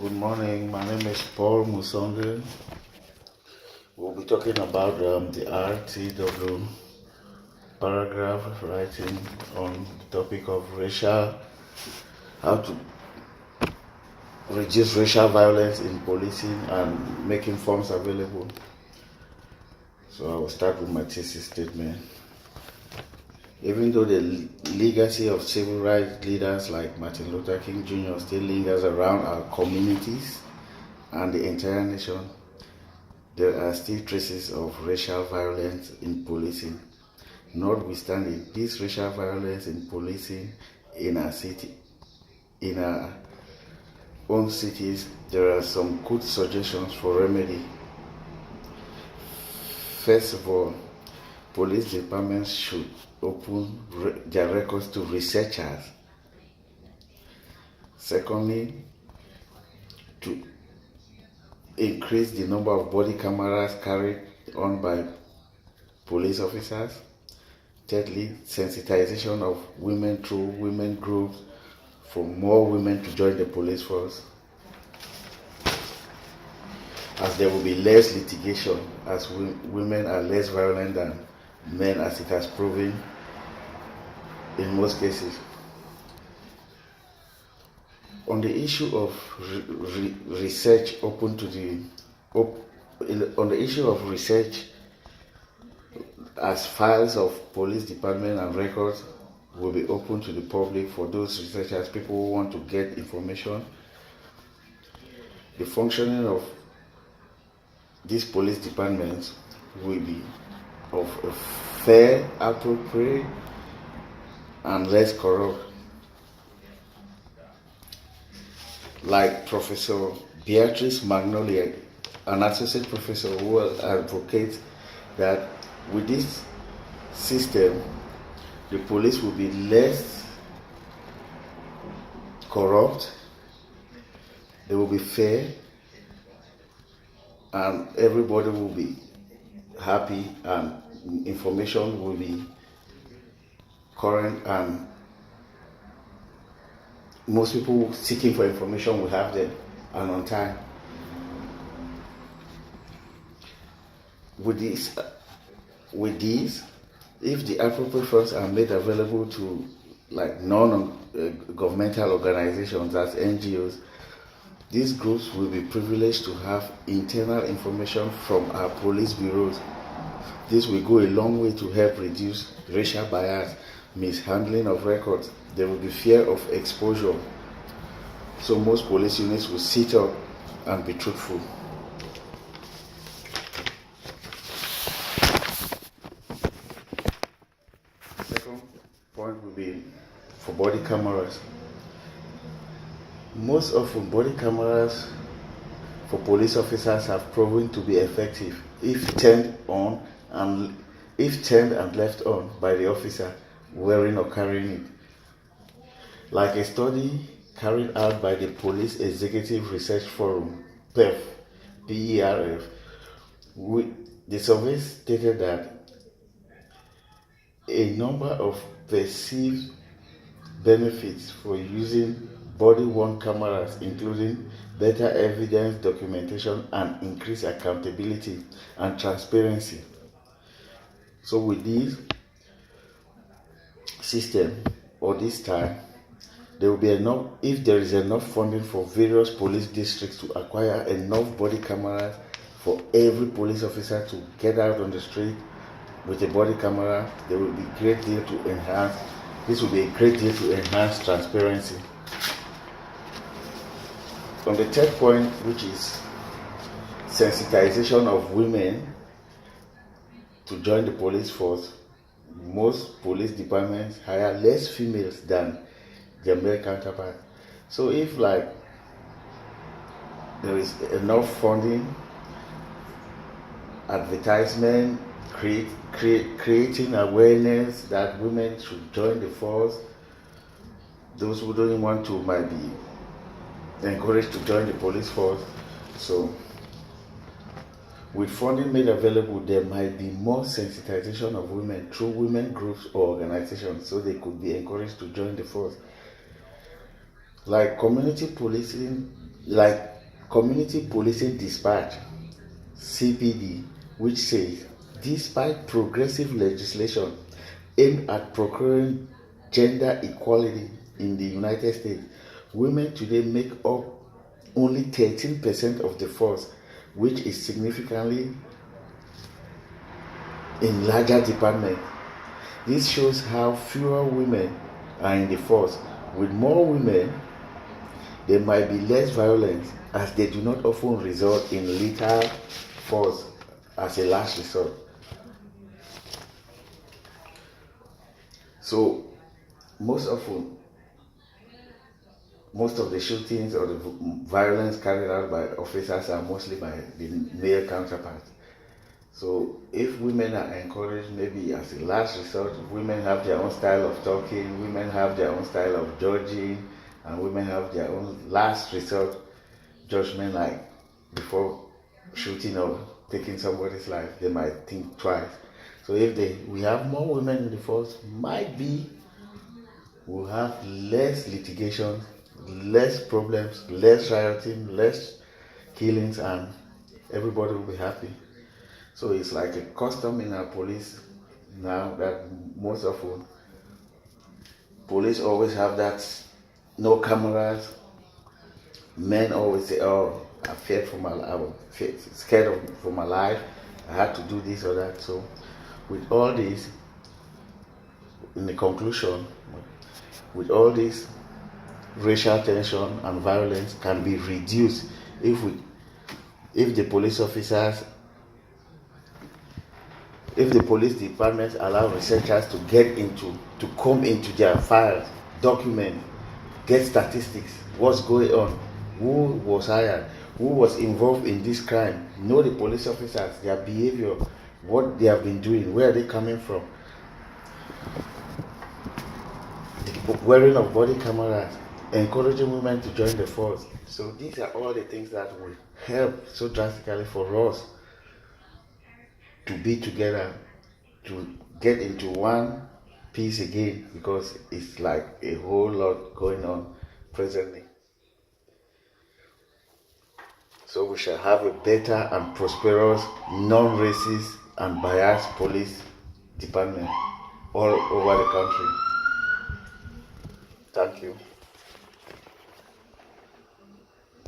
Good morning. My name is Paul Musonge. We'll be talking about the RTW paragraph writing on the topic of how to reduce racial violence in policing and making forms available. So I will start with my thesis statement. Even though the legacy of civil rights leaders like Martin Luther King Jr. still lingers around our communities and the entire nation, there are still traces of racial violence in policing. Notwithstanding this racial violence in policing in our own cities, there are some good suggestions for remedy. First of all, police departments should open their records to researchers. Secondly, to increase the number of body cameras carried on by police officers. Thirdly, sensitization of women through women groups for more women to join the police force, as there will be less litigation, as women are less violent than men, as it has proven in most cases. On the issue of research on the issue of research, as files of police department and records will be open to the public for those researchers, people who want to get information. The functioning of these police departments will be of a fair, appropriate, and less corrupt. Like Professor Beatrice Magnolia, an associate professor who will advocate that with this system, the police will be less corrupt, they will be fair, and everybody will be happy, and information will be current, and most people seeking for information will have them and on time. With these, if the appropriate funds are made available to like non-governmental organizations as NGOs, these groups will be privileged to have internal information from our police bureaus. This will go a long way to help reduce racial bias, mishandling of records. There will be fear of exposure, so most police units will sit up and be truthful. Second point will be for body cameras. Most often, body cameras for police officers have proven to be effective if turned and left on by the officer wearing or carrying it. Like a study carried out by the Police Executive Research Forum, PERF, the survey stated that a number of perceived benefits for using body-worn cameras, including better evidence documentation and increased accountability and transparency. So with this system, or this time, there will be enough, if there is enough funding for various police districts to acquire enough body cameras for every police officer to get out on the street with a body camera, there will be a great deal to enhance. This will be a great deal to enhance transparency. On the third point, which is sensitization of women to join the police force, most police departments hire less females than their male counterparts. So if there is enough funding, advertisement, creating awareness that women should join the force, those who don't want to might be encouraged to join the police force. So with funding made available, there might be more sensitization of women through women groups or organizations, so they could be encouraged to join the force. Like community policing, like Community Policing Dispatch (CPD), which says, despite progressive legislation aimed at procuring gender equality in the United States, women today make up only 13% of the force, which is significantly in larger departments. This shows how fewer women are in the force. With more women, there might be less violence, as they do not often result in lethal force as a last resort. So, most often, most of the shootings or the violence carried out by officers are mostly by the male counterparts. So if women are encouraged, maybe as a last resort, women have their own style of talking, women have their own style of judging, and women have their own last resort judgment, like before shooting or taking somebody's life, they might think twice. So if we have more women in the force, might be we'll have less litigation, less problems, less rioting, less killings, and everybody will be happy. So it's like a custom in our police now that most often police always have that no cameras. Men always say, "Oh, I feared for my life. I was scared for my life. I had to do this or that." So with all this, in the conclusion, with all this, racial tension and violence can be reduced if the police officers, if the police departments allow researchers to come into their files, document, get statistics, what's going on, who was hired, who was involved in this crime, know the police officers, their behavior, what they have been doing, where are they coming from, the wearing of body cameras, encouraging women to join the force. So these are all the things that will help so drastically for us to be together, to get into one piece again, because it's like a whole lot going on presently. So we shall have a better and prosperous, non-racist and biased police department all over the country. Thank you.